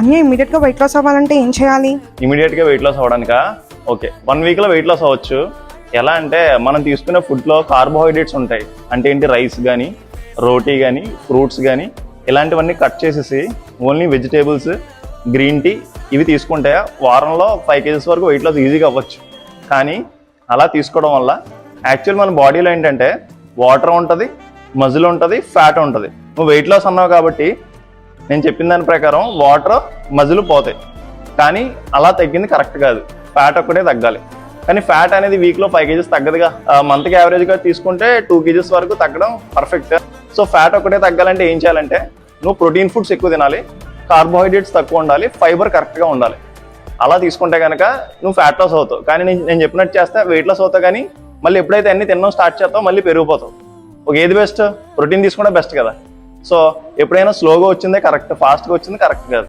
అన్నీ ఇమీడియట్గా weight loss అవ్వాలంటే ఏం చేయాలి? ఇమీడియట్గా వెయిట్ లాస్ అవ్వడానికా? ఓకే, 1 వీక్లో వెయిట్ లాస్ అవ్వచ్చు. ఎలా అంటే మనం తీసుకునే ఫుడ్లో కార్బోహైడ్రేట్స్ ఉంటాయి. అంటే ఏంటి, రైస్ కానీ, రోటీ కానీ, ఫ్రూట్స్ కానీ ఇలాంటివన్నీ కట్ చేసేసి ఓన్లీ వెజిటేబుల్స్, గ్రీన్ టీ ఇవి తీసుకుంటే వారంలో 5 kgs వరకు వెయిట్ లాస్ ఈజీగా అవ్వచ్చు. కానీ అలా తీసుకోవడం వల్ల యాక్చువల్ మన బాడీలో ఏంటంటే వాటర్ ఉంటుంది, మజిల్ ఉంటుంది, ఫ్యాట్ ఉంటుంది. నువ్వు వెయిట్ లాస్ అన్నావు కాబట్టి నేను చెప్పిన దాని ప్రకారం వాటర్, మజిల్ పోతాయి. కానీ అలా తగ్గింది కరెక్ట్ కాదు. ఫ్యాట్ ఒక్కటే తగ్గాలి. కానీ ఫ్యాట్ అనేది వీక్లో 5 kgs తగ్గదుగా. మంత్కి యావరేజ్గా తీసుకుంటే 2 kgs వరకు తగ్గడం పర్ఫెక్ట్. సో ఫ్యాట్ ఒక్కటే తగ్గాలంటే ఏం చేయాలంటే నువ్వు ప్రోటీన్ ఫుడ్స్ ఎక్కువ తినాలి, కార్బోహైడ్రేట్స్ తక్కువ ఉండాలి, ఫైబర్ కరెక్ట్గా ఉండాలి. అలా తీసుకుంటే కనుక నువ్వు ఫ్యాట్ లాస్ అవుతావు. కానీ నేను చెప్పినట్టు చేస్తే వెయిట్ లాస్ అవుతావు. కానీ మళ్ళీ ఎప్పుడైతే అన్ని తినడం స్టార్ట్ చేస్తావు మళ్ళీ పెరిగిపోతావు. ఏది బెస్ట్? ప్రోటీన్ తీసుకుంటే బెస్ట్ కదా. సో ఎప్పుడైనా స్లోగా వచ్చిందే కరెక్ట్, ఫాస్ట్గా వచ్చింది కరెక్ట్ కాదు.